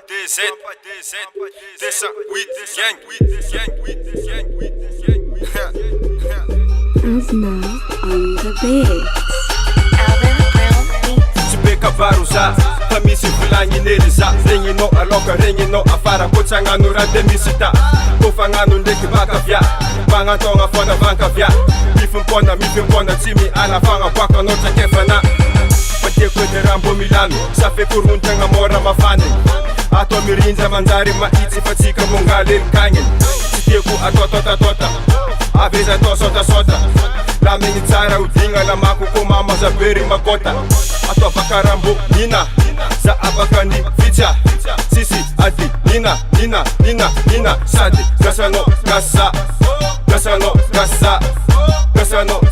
DZ, 208 gang. Asna on the beat. Baruza, famisi fulangi neliza Rengi no aloka, rengi no afara Kochanga nura demisita Kofanga nundeki baka vya Banga tonga fona vanka vya Mifimpona Timi ala fanga baka nota kefana Pate kwete rambo Milano Safe kuruntanga mora mafane Ato mirinza manzari maiti fatika mungali kangen Sitieku atota Aveza to sota La mengi tsara udinga la maku kumama za beri makota Ato bakarambo nina Za abakani ficha Sisi adi nina Sadi Gasano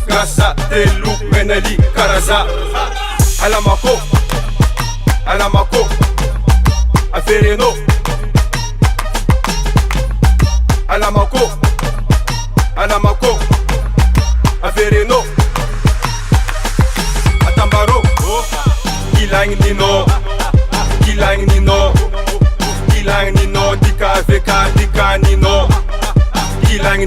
gasa Telu meneli karaza Alamako Afereno Alamako Afereno Atambaro Kilang nino Dika veka dika nino Kilang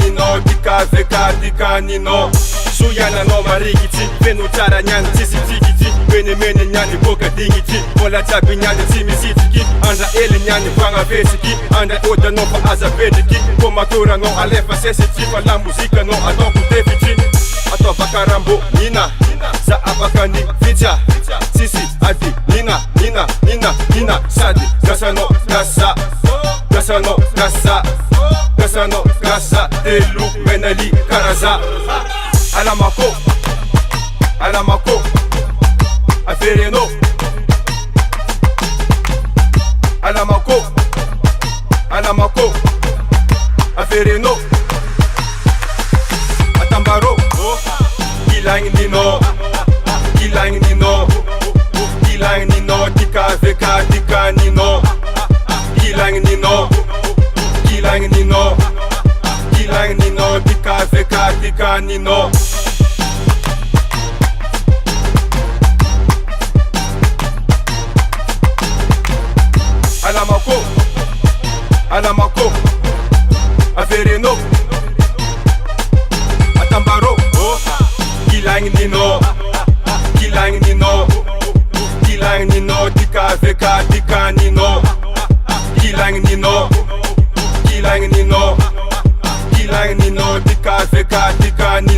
nino Dika veka dika nino Suyana no marigiti Venu tara nyani tisi tikiti Mene nyani boka dingiti Mola tabi nyani timi sitiki Anda ele nyani vanga vesiki Anda oda no pa aza vediki Komatura no alefa sesitifa La muzika no adoku teviti Ato bakarambo nina Za abakani ficha Sisi adi nina Sadi Gasano gasa Telu meneli karaza Alamako Afereno Alamako Afereno Atambaro Kilang nino Dika veka dika nino Kilang nino Dika veka dika nino Alamako Afereno Atambaro Kilang nino Dika veka dika nino Kilang nino Dika veka dika nino